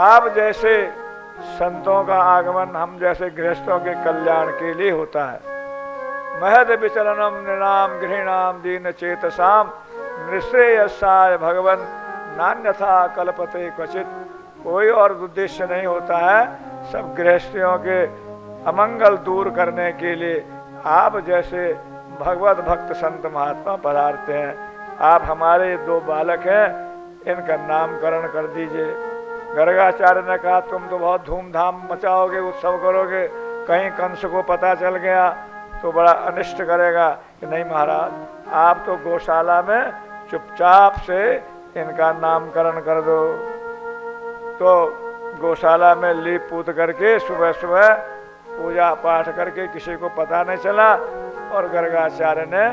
आप जैसे संतों का आगमन हम जैसे गृहस्थों के कल्याण के लिए होता है। महद विचलनम नृणाम गृहणाम दीन चेतसाम निःश्रेयसाय भगवन नान्यथा कल्पते क्वचित। कोई और उद्देश्य नहीं होता है, सब गृहस्थियों के अमंगल दूर करने के लिए आप जैसे भगवत भक्त संत महात्मा पधारते हैं। आप हमारे 2 बालक हैं, इनका नामकरण कर दीजिए। गर्गाचार्य ने कहा तुम तो बहुत धूमधाम मचाओगे, उत्सव करोगे, कहीं कंस को पता चल गया तो बड़ा अनिष्ट करेगा। कि नहीं महाराज, आप तो गौशाला में चुपचाप से इनका नामकरण कर दो। तो गौशाला में लीप पूत करके सुबह सुबह पूजा पाठ करके किसी को पता नहीं चला, और गर्गाचार्य ने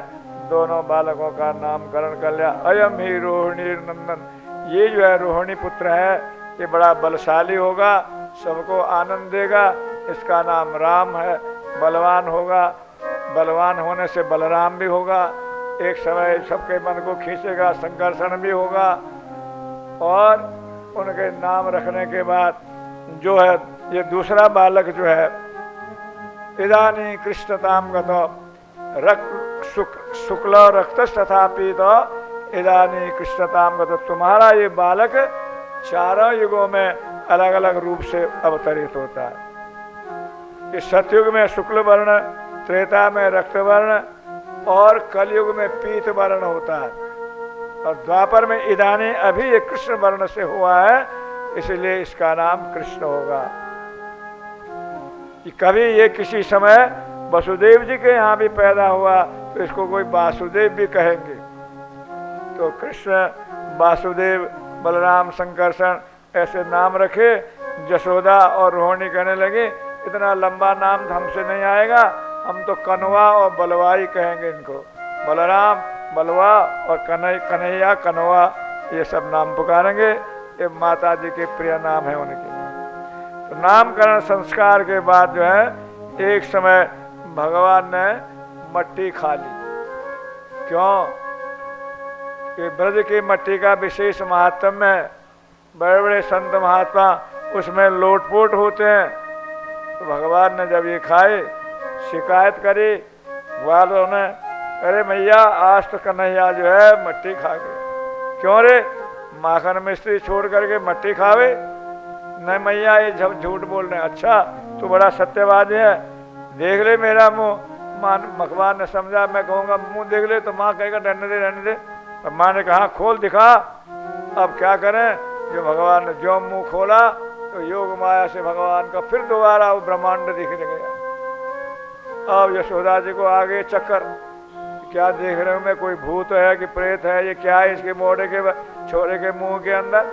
दोनों बालकों का नामकरण कर लिया। अयम ही रोहिणी नंदन, ये जो है रोहिणी पुत्र है, ये बड़ा बलशाली होगा, सबको आनंद देगा, इसका नाम राम है। बलवान होगा, बलवान होने से बलराम भी होगा, एक समय सबके मन को खींचेगा, संकर्षण भी होगा। और उनके नाम रखने के बाद जो है ये दूसरा बालक जो है, इदानी कृष्णताम गतो शुक्ल रक्त तथा पीतो इदानी कृष्णताम गतो। तुम्हारा ये बालक चारों युगों में अलग अलग रूप से अवतरित होता है। इस सतयुग में शुक्ल वर्ण, त्रेता में रक्त वर्ण और कलयुग में पीत वर्ण होता है, और द्वापर में इदानी अभी ये कृष्ण वर्ण से हुआ है, इसलिए इसका नाम कृष्ण होगा। कि कभी ये किसी समय वसुदेव जी के यहाँ भी पैदा हुआ तो इसको कोई वासुदेव भी कहेंगे। तो कृष्ण, वासुदेव, बलराम, संकर्षण ऐसे नाम रखे। जशोदा और रोहिणी कहने लगे इतना लंबा नाम हमसे नहीं आएगा, हम तो कनवा और बलवा ही कहेंगे इनको। बलराम, बलवा और कन्हैया, कनवा, ये सब नाम पुकारेंगे। ये माता जी के प्रिय नाम है उनके। तो नामकरण संस्कार के बाद जो है एक समय भगवान ने मट्टी खा ली। क्यों? कि ब्रज की मट्टी का विशेष महात्म्य है। बड़े बड़े संत महात्मा उसमें लोटपोट होते हैं। तो भगवान ने जब ये खाए, शिकायत करी वालों ने, अरे मैया आज तो कन्हैया जो है मट्टी खा गए। क्यों रे, माखन मिस्त्री छोड़ करके मट्टी खावे? नहीं मैया ये झूठ बोल रहे हैं। अच्छा तू बड़ा सत्यवादी है, देख ले मेरा मुंह। भगवान ने समझा, मैं कहूँगा मुंह देख ले तो माँ कहेगा रहने दे रहने दे। और माँ ने कहा खोल दिखा। अब क्या करें, जो भगवान ने जो मुंह खोला तो योग माया से भगवान का फिर दोबारा वो ब्रह्मांड दिखने गया। अब यशोदा जी को आगे चक्कर, क्या देख रहे हो मैं, कोई भूत है कि प्रेत है, ये क्या है इसके मोड़े के छोरे के मुंह के अंदर?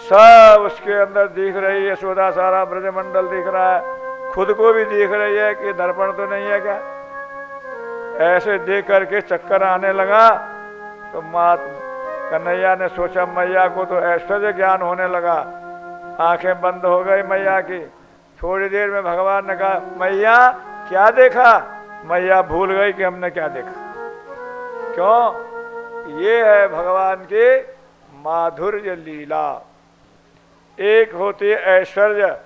सब उसके अंदर दिख रही है यशोदा, सारा ब्रजमंडल दिख रहा है, खुद को भी दिख रही है कि दर्पण तो नहीं है क्या। ऐसे देख करके चक्कर आने लगा। तो मात कन्हैया ने सोचा मैया को तो ऐश्वर्य ज्ञान होने लगा, आंखें बंद हो गई मैया की। थोड़ी देर में भगवान ने कहा मैया क्या देखा? मैया भूल गई कि हमने क्या देखा। क्यों? ये है भगवान की माधुर्य लीला। एक होती है ऐश्वर्य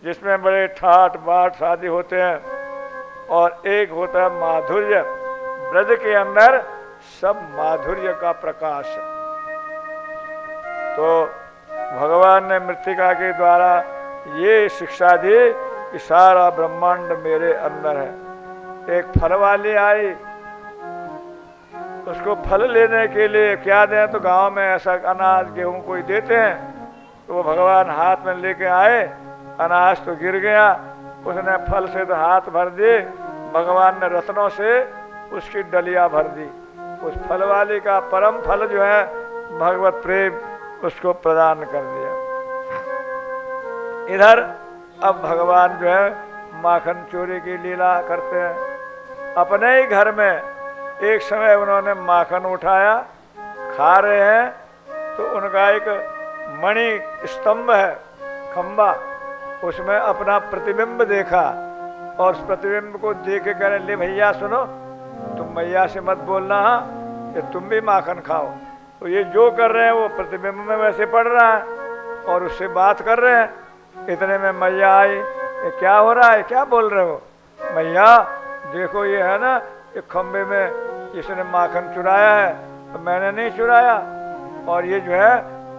जिसमें बड़े ठाट बाट शादी होते हैं, और एक होता है माधुर्य, ब्रज के अंदर सब माधुर्य का प्रकाश है। तो भगवान ने मृत्तिका के द्वारा ये शिक्षा दी कि सारा ब्रह्मांड मेरे अंदर है। एक फल वाली आई, उसको फल लेने के लिए क्या दें, तो गांव में ऐसा अनाज गेहूं कोई देते हैं, तो वो भगवान हाथ में लेके आए, अनाज तो गिर गया, उसने फल से तो हाथ भर दिए, भगवान ने रत्नों से उसकी डलिया भर दी। उस फल वाली का परम फल जो है भगवत प्रेम, उसको प्रदान कर दिया। इधर अब भगवान जो है माखन चोरी की लीला करते हैं। अपने ही घर में एक समय उन्होंने माखन उठाया, खा रहे हैं, तो उनका एक मणि स्तंभ है, खंबा, उसमें अपना प्रतिबिंब देखा, और उस प्रतिबिंब को देख के कह रहे ले भैया सुनो, तुम मैया से मत बोलना कि तुम भी माखन खाओ। तो ये जो कर रहे हैं वो प्रतिबिंब में वैसे पड़ रहा है, और उससे बात कर रहे हैं। इतने में मैया आई, ये क्या हो रहा है, क्या बोल रहे हो? मैया देखो ये है ना, ये खंबे में इसने माखन चुराया है, तो मैंने नहीं चुराया, और ये जो है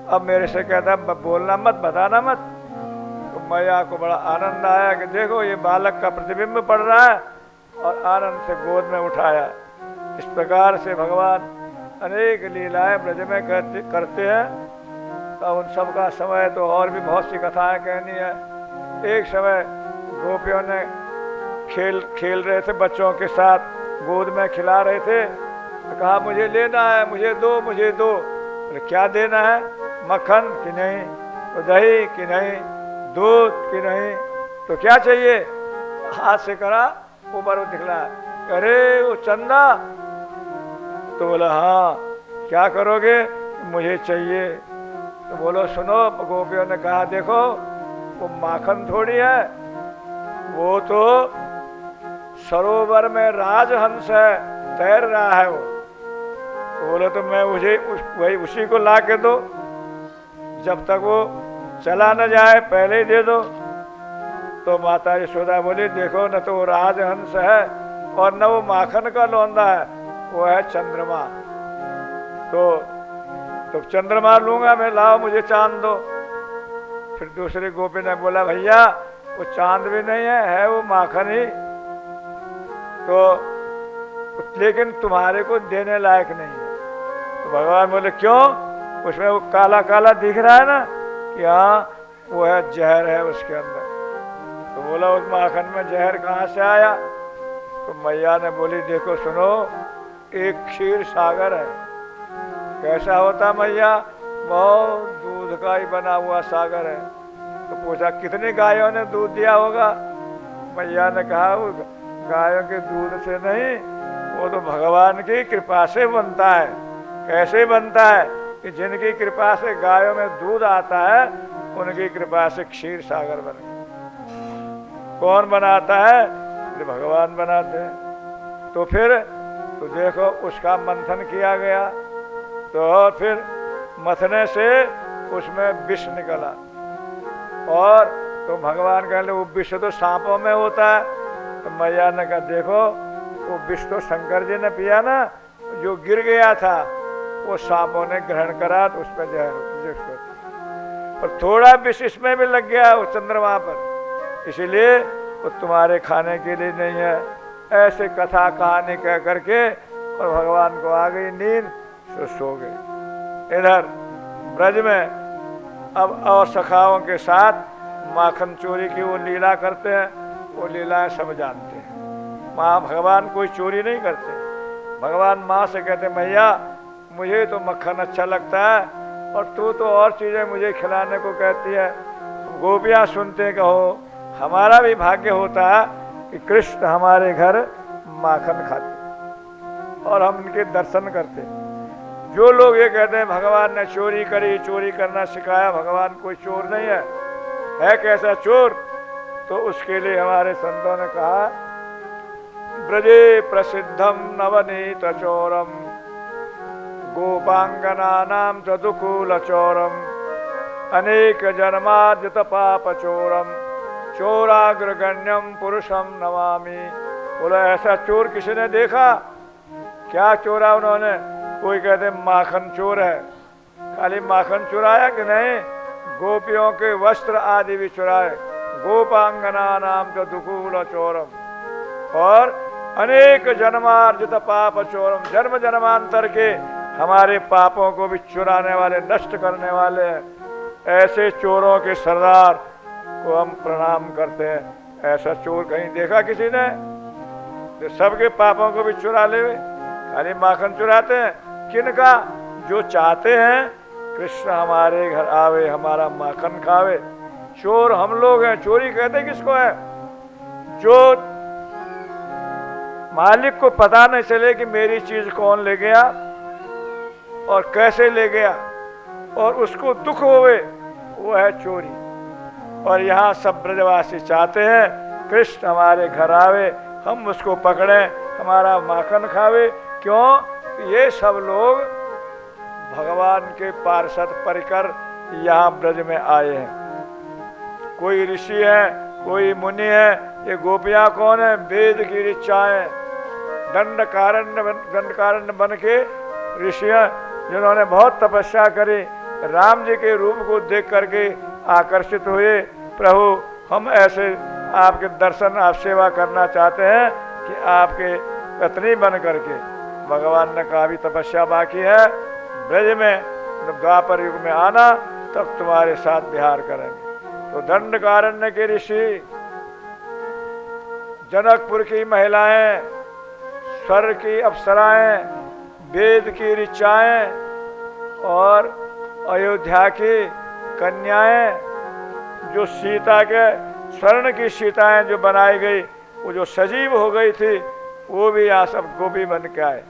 अब मेरे से कहता है बोलना मत, बताना मत। तो मैया को बड़ा आनंद आया कि देखो ये बालक का प्रतिबिंब पड़ रहा है, और आनंद से गोद में उठाया। इस प्रकार से भगवान अनेक लीलाएं ब्रज में करते हैं। तो उन सब का समय तो और भी बहुत सी कथाएं कहनी है। एक समय गोपियों ने खेल रहे थे बच्चों के साथ, गोद में खिला रहे थे, तो कहा मुझे लेना है, मुझे दो, मुझे दो। तो क्या देना है? मक्खन कि नहीं, तो दही कि नहीं, दूध कि नहीं, तो क्या चाहिए? हाथ से करा, ऊपर वो दिखला, अरे वो चंदा। तो बोला हाँ, क्या करोगे? मुझे चाहिए। तो बोलो सुनो, गोपियों ने कहा देखो वो माखन थोड़ी है, वो तो सरोवर में राजहंस है, तैर रहा है वो। तो बोले तो मैं मुझे वही उसी को ला के दो, जब तक वो चला न जाए पहले ही दे दो। तो माता यशोदा बोली देखो न तो वो राजहंस है और न वो माखन का लौंदा है, वो है चंद्रमा। तो चंद्रमा लूंगा मैं, लाओ मुझे चांद दो। फिर दूसरे गोपी ने बोला भैया वो चांद भी नहीं है वो माखन ही, तो लेकिन तुम्हारे को देने लायक नहीं है। तो भगवान बोले क्यों? उसमें वो काला काला दिख रहा है ना, कि हाँ वो है जहर है उसके अंदर। तो बोला उस माखन में जहर कहाँ से आया? तो मैया ने बोली देखो सुनो, एक क्षीर सागर है। कैसा होता मैया? बहुत दूध का ही बना हुआ सागर है। तो पूछा कितनी गायों ने दूध दिया होगा? मैया ने कहा वो गायों के दूध से नहीं, वो तो भगवान की कृपा से बनता है। कैसे बनता है? कि जिनकी कृपा से गायों में दूध आता है, उनकी कृपा से क्षीर सागर बन गया। कौन बनाता है? तो भगवान बनाते हैं। तो फिर तो देखो उसका मंथन किया गया, तो फिर मथने से उसमें विष निकला, और तो भगवान कहले वो विष तो सांपों में होता है। तो मैया ने कहा देखो वो विष तो शंकर जी ने पिया ना, जो गिर गया था वो सांपों ने ग्रहण करा, तो उस पर जहर, और थोड़ा विष इसमें भी लग गया वो चंद्रमा पर, इसीलिए वो तुम्हारे खाने के लिए नहीं है। ऐसे कथा कहानी कह करके और भगवान को आ गई नींद, सो गए। इधर ब्रज में अब और सखाओं के साथ माखन चोरी की वो लीला करते हैं। वो लीलाएं सब जानते हैं। माँ भगवान कोई चोरी नहीं करते। भगवान माँ से कहते मैया मुझे तो मक्खन अच्छा लगता है, और तू तो और चीजें मुझे खिलाने को कहती है। गोपियाँ सुनते कहो हमारा भी भाग्य होता है कि कृष्ण हमारे घर माखन खाते और हम उनके दर्शन करते। जो लोग ये कहते हैं भगवान ने चोरी करी, चोरी करना सिखाया, भगवान कोई चोर नहीं है कैसा चोर? तो उसके लिए हमारे संतों ने कहा ब्रजे प्रसिद्धम नवनीत चोरम गोपांगनानाम चतुकूल चोरम अनेक जन्मार्जित पाप चोरम चोराग्रगण्यम पुरुषम नमामि। बोला ऐसा चोर किसी ने देखा? क्या चोरा उन्होंने? कोई कहते माखन चोर है, खाली माखन चुराया कि नहीं, गोपियों के वस्त्र आदि भी चुराए। गोपांगना नाम चतुकूल चोरम और अनेक जन्मार्जित पाप चोरम, जन्म जन्मांतर के हमारे पापों को भी चुराने वाले, नष्ट करने वाले हैं। ऐसे चोरों के सरदार को हम प्रणाम करते हैं। ऐसा चोर कहीं देखा किसी ने? तो सबके पापों को भी चुरा ले, खाली माखन चुराते हैं। किनका? जो चाहते हैं कृष्ण हमारे घर आवे, हमारा माखन खावे। चोर हम लोग हैं। चोरी कहते किसको है? जो मालिक को पता नहीं चले कि मेरी चीज कौन ले गया और कैसे ले गया, और उसको दुख होवे, वो है चोरी। और यहाँ सब ब्रजवासी चाहते हैं कृष्ण हमारे घर आवे, हम उसको पकड़ें, हमारा माखन खावे। क्यों? ये सब लोग भगवान के पार्षद परिकर यहाँ ब्रज में आए हैं। कोई ऋषि है, कोई मुनि है, ये गोपियां कौन है? वेद की ऋचाएं, दंडकारण्य बन के ऋषियां जिन्होंने बहुत तपस्या करी, राम जी के रूप को देख करके आकर्षित हुए। प्रभु हम ऐसे आपके दर्शन, आप सेवा करना चाहते हैं कि आपके पत्नी बन करके। भगवान ने कहा भी तपस्या बाकी है, ब्रज में द्वापर युग में आना, तब तुम्हारे साथ विहार करेंगे। तो दंडकारण्य के ऋषि, जनकपुर की महिलाएं, स्वर्ग की अप्सराएं, वेद की ऋचाएं और अयोध्या की कन्याएं, जो सीता के स्वर्ण की सीताएं जो बनाई गई, वो जो सजीव हो गई थी, वो भी यहाँ सब गोपी बन के आए।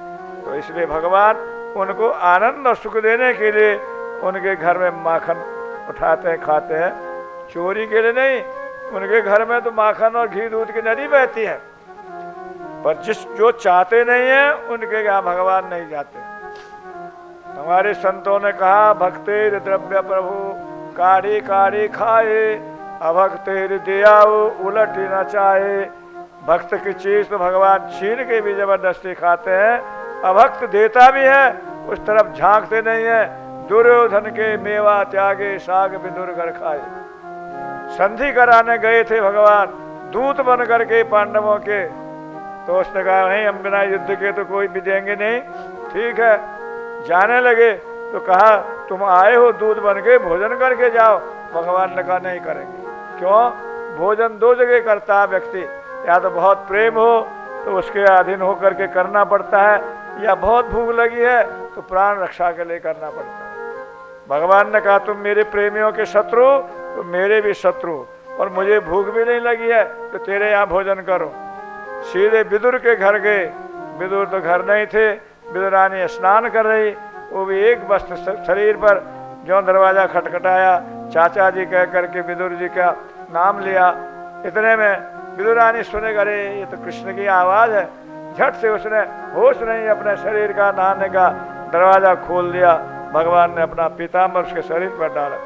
तो इसलिए भगवान उनको आनंद और सुख देने के लिए उनके घर में माखन उठाते हैं, खाते हैं, चोरी के लिए नहीं। उनके घर में तो माखन और घी दूध की नदी बहती है, पर जो चाहते नहीं है उनके यहाँ भगवान नहीं जाते। हमारे संतों ने कहा, भक्तेर द्रव्य प्रभु काढ़ी काढ़ी खाए, अभक्तेर दियाओ उलट न चाहे। भक्त की चीज तो भगवान छीन के भी जबरदस्ती खाते हैं, अभक्त देता भी है, उस तरफ झांकते नहीं है। दुर्योधन के मेवा त्यागे, साग विदुर घर खाए। संधि कराने गए थे भगवान, दूत बन करके पांडवों के, तो उसने कहा नहीं, हम बिना युद्ध के तो कोई भी देंगे नहीं। ठीक है, जाने लगे तो कहा तुम आए हो दूत बन के, भोजन करके जाओ। भगवान ने कहा नहीं करेंगे। क्यों? भोजन दो जगह करता है व्यक्ति, या तो बहुत प्रेम हो तो उसके अधीन होकर के करना पड़ता है, या बहुत भूख लगी है तो प्राण रक्षा के लिए करना पड़ता है। भगवान ने कहा तुम मेरे प्रेमियों के शत्रु, तो मेरे भी शत्रु, और मुझे भूख भी नहीं लगी है तो तेरे यहाँ भोजन करो। सीधे विदुर के घर गए। विदुर तो घर नहीं थे, विदुरानी स्नान कर रही, वो भी एक वस्त्र शरीर पर। जो दरवाजा खटखटाया, चाचा जी कह करके विदुर जी का नाम लिया। इतने में विदुरानी सुने, अरे ये तो कृष्ण की आवाज़ है। झट से उसने होश नहीं अपने शरीर का नहाने का, दरवाजा खोल दिया। भगवान ने अपना पीताम्बर उसके शरीर पर डाला।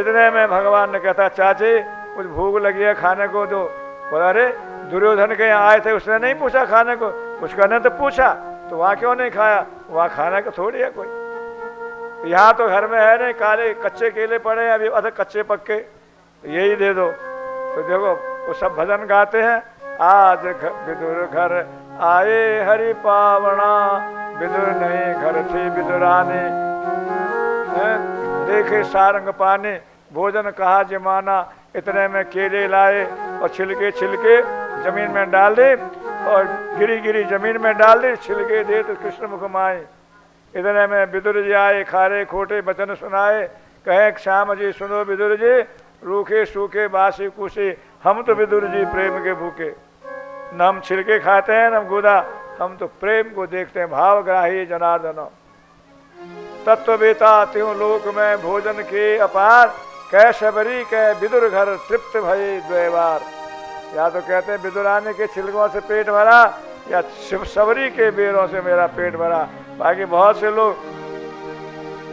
इतने में भगवान ने कहता, चाची कुछ भूख लगी है खाने को दो। बोला, अरे दुर्योधन के यहाँ आए थे, उसने नहीं पूछा खाने को? उसका ने तो पूछा, तो वहाँ क्यों नहीं खाया? वहाँ खाने का थोड़ी है कोई। यहाँ तो घर में है नहीं, काले कच्चे केले पड़े हैं, अभी अधे कच्चे पक्के, यही दे दो। तो देखो वो सब भजन गाते हैं, आज विदुर घर आए हरि पावना, विदुर नहीं घर थी विदुरानी, देखे सारंग पानी, भोजन कहा जमाना। इतने में केले लाए और छिलके छिलके जमीन में डाल दे, और गिरी गिरी जमीन में डाल दे, छिलके दे तो कृष्ण मुख माए। इतने में विदुर जी आए, खारे खोटे वचन सुनाए, कहे श्याम जी सुनो विदुर जी, रूखे सूखे बासी कुशी, हम तो विदुर जी प्रेम के भूखे। न हम छिलके खाते हैं न गुदा, हम तो प्रेम को देखते हैं। भावग्राही जनार्दन तत्ववेता त्यों लोक में, भोजन के अपार, कै शबरी कै विदुर घर तृप्त भये द्वैवार। या तो कहते हैं विदुरानी के छिलकों से पेट भरा, या शिव सबरी के बेरों से मेरा पेट भरा। बाकी बहुत से लोग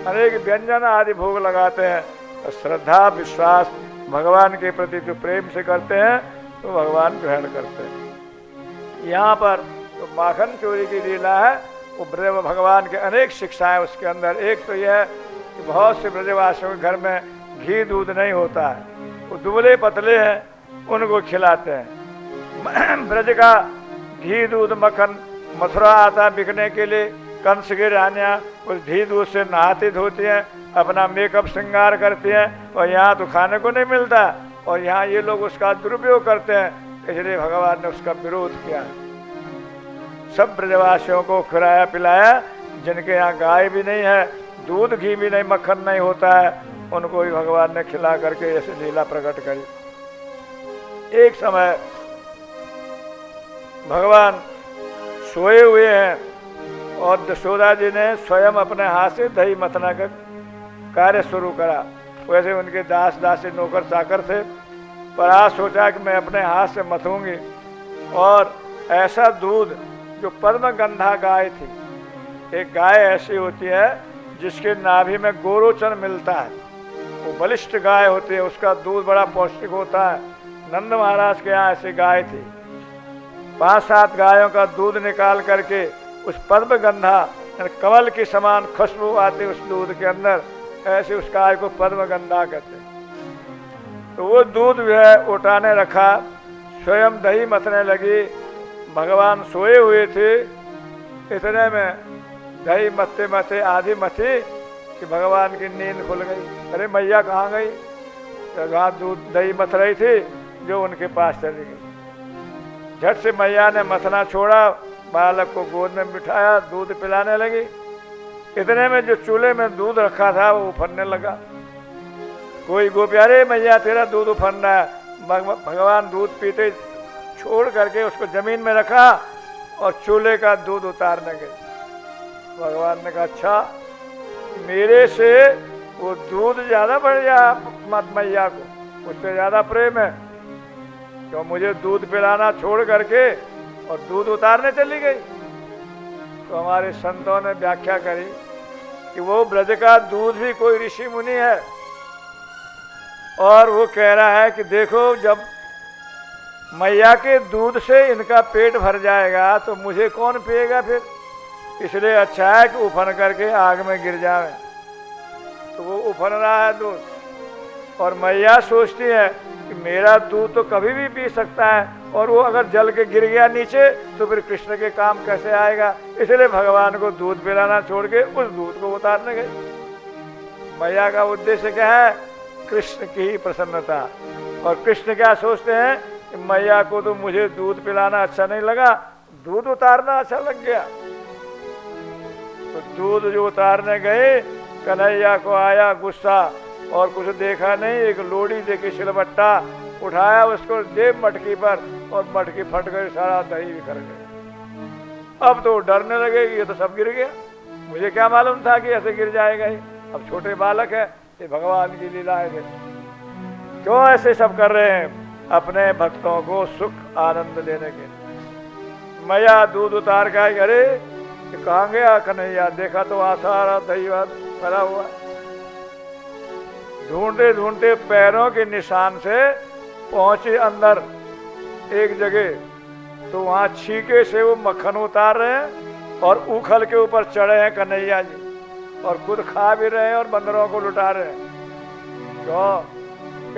अनेक व्यंजन आदि भोग लगाते हैं। तो श्रद्धा विश्वास भगवान के प्रति जो प्रेम से करते हैं तो भगवान ग्रहण करते हैं। यहाँ पर तो माखन चोरी की लीला है, वो ब्रज भगवान के अनेक शिक्षाएं उसके अंदर। एक तो यह है कि बहुत से ब्रजवासियों के घर में घी दूध नहीं होता है, वो दुबले पतले हैं, उनको खिलाते हैं। ब्रज का घी दूध मक्खन मथुरा आता बिकने के लिए। कंस की रानियाँ उस घी दूध से नहाती धोती हैं, अपना मेकअप श्रृंगार करती हैं, और यहाँ तो खाने को नहीं मिलता, और यहाँ ये लोग उसका दुरुपयोग करते हैं। इसलिए भगवान ने उसका विरोध किया। सब ब्रजवासियों को खिलाया पिलाया, जिनके यहाँ गाय भी नहीं है, दूध घी भी नहीं, मक्खन नहीं होता है, उनको भी भगवान ने खिला करके ऐसे लीला प्रकट करी। एक समय भगवान सोए हुए हैं, और यशोदा जी ने स्वयं अपने हाथ से दही मथना का कार्य शुरू करा। वैसे उनके दास दासी नौकर चाकर थे, पर आज सोचा कि मैं अपने हाथ से मथूंगी। और ऐसा दूध जो पद्मगंधा गाय थी, एक गाय ऐसी होती है जिसके नाभि में गोरोचन मिलता है, वो बलिष्ठ गाय होती है, उसका दूध बड़ा पौष्टिक होता है। नंद महाराज के यहाँ ऐसी गाय थी, 5-7 गायों का दूध निकाल करके उस पद्मगंधा कमल की समान खुशबू आती उस दूध के अंदर, ऐसे उस गाय को पद्मगंधा कहते। तो वो दूध जो है उठाने रखा, स्वयं दही मथने लगी। भगवान सोए हुए थे, इतने में दही मथते मथते आधी मथी कि भगवान की नींद खुल गई। अरे मैया कहाँ गई? जहाँ दूध दही मथ रही थी, जो उनके पास चली गई। झट से मैया ने मथना छोड़ा, बालक को गोद में बिठाया, दूध पिलाने लगी। इतने में जो चूल्हे में दूध रखा था वो उफरने लगा। कोई गोपी, अरे मैया तेरा दूध उफर रहा है। भगवान दूध पीते छोड़ करके उसको जमीन में रखा और चूल्हे का दूध उतारने गए। भगवान ने कहा, अच्छा मेरे से वो दूध ज्यादा बढ़ गया मत मैया को, उससे ज्यादा प्रेम है, क्यों मुझे दूध पिलाना छोड़ करके और दूध उतारने चली गई। तो हमारे संतों ने व्याख्या करी कि वो ब्रज का दूध भी कोई ऋषि मुनि है, और वो कह रहा है कि देखो जब मैया के दूध से इनका पेट भर जाएगा तो मुझे कौन पिएगा फिर, इसलिए अच्छा है कि उफन करके आग में गिर जाए। तो वो उफन रहा है दूध, और मैया सोचती है कि मेरा दूध तो कभी भी पी सकता है, और वो अगर जल के गिर गया नीचे तो फिर कृष्ण के काम कैसे आएगा, इसलिए भगवान को दूध पिलाना छोड़ के उस दूध को उतारने गई। मैया का उद्देश्य क्या है? कृष्ण की ही प्रसन्नता। और कृष्ण क्या सोचते हैं कि मैया को तो मुझे दूध पिलाना अच्छा नहीं लगा, दूध उतारना अच्छा लग गया। तो दूध जो उतारने गए, कन्हैया को आया गुस्सा, और कुछ देखा नहीं, एक लोड़ी देखी सिलबट्टा उठाया, उसको दे मटकी पर, और मटकी फट गई, सारा दही बिखर गया। अब तो डरने लगे कि ये तो सब गिर गया, मुझे क्या मालूम था कि ऐसे गिर जाएगा ही। अब छोटे बालक है, ये भगवान की लीला है। क्यों ऐसे सब कर रहे हैं? अपने भक्तों को सुख आनंद देने के। मैया दूध उतार का, अरे कहाँ गया कन्हैया? देखा तो आसारा दही भरा हुआ। ढूंढते ढूंढते पैरों के निशान से पहुंचे अंदर एक जगह, तो वहां छीके से वो मक्खन उतार रहे हैं और उखल के ऊपर चढ़े हैं कन्हैया जी, और खुद खा भी रहे हैं और बंदरों को लुटा रहे हैं। क्यों?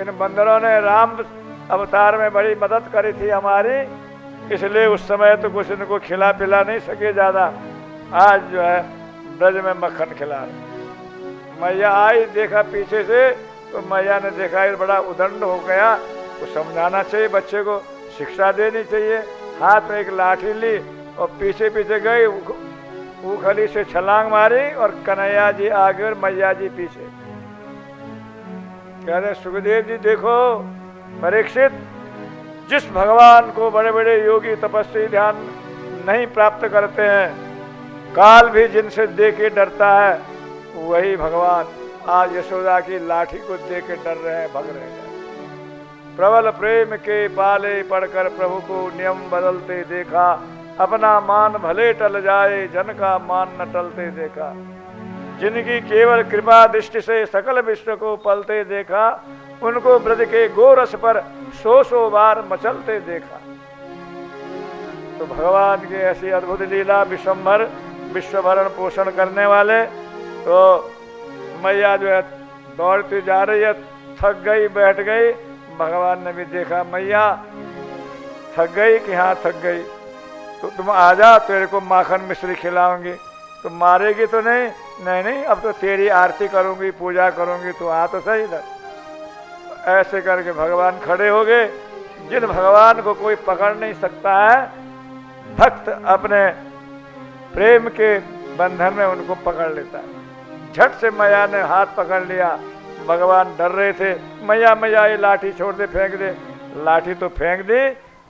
इन बंदरों ने राम अवतार में बड़ी मदद करी थी हमारी, इसलिए उस समय तो कुछ इनको खिला पिला नहीं सके ज्यादा। आज जो है ब्रज में मक्खन खिला रहे। मैया आई, देखा पीछे से, तो मैया ने देखा ये बड़ा उदंड हो गया, को समझाना चाहिए, बच्चे को शिक्षा देनी चाहिए। हाथ में एक लाठी ली और पीछे पीछे गई, उखली से छलांग मारी, और कन्हैया जी आगे और मैया जी पीछे। कह रहे सुखदेव जी देखो परीक्षित, जिस भगवान को बड़े बड़े योगी तपस्वी ध्यान नहीं प्राप्त करते हैं, काल भी जिनसे देख के डरता है, वही भगवान आज यशोदा की लाठी को देख के डर रहे हैं, भग रहे हैं। प्रबल प्रेम के पाले पड़कर प्रभु को नियम बदलते देखा, अपना मान भले टल जाए, जन का मान न टलते देखा। जिनकी केवल कृपा दृष्टि से सकल विश्व को पलते देखा, उनको ब्रज के गोरस पर 100 बार मचलते देखा। तो भगवान की ऐसी अद्भुत लीला, विश्वभर विश्व भरण पोषण करने वाले। तो मैया जो है दौड़ती जा रही है, थक गई, बैठ गई। भगवान ने भी देखा मैया थक गई कि हाँ थक गई, तो तुम आ जा, तेरे को माखन मिश्री खिलाऊंगी। तो मारेगी तो नहीं? नहीं नहीं, अब तो तेरी आरती करूंगी, पूजा करूंगी, तो आ तो सही इधर। ऐसे करके भगवान खड़े हो गए। जिन भगवान को कोई पकड़ नहीं सकता है, भक्त अपने प्रेम के बंधन में उनको पकड़ लेता है। झट से मैया ने हाथ पकड़ लिया। भगवान डर रहे थे, मैया मैया ये लाठी छोड़ दे, फेंक दे। लाठी तो फेंक दी।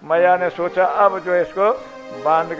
मैया ने सोचा अब जो इसको बांध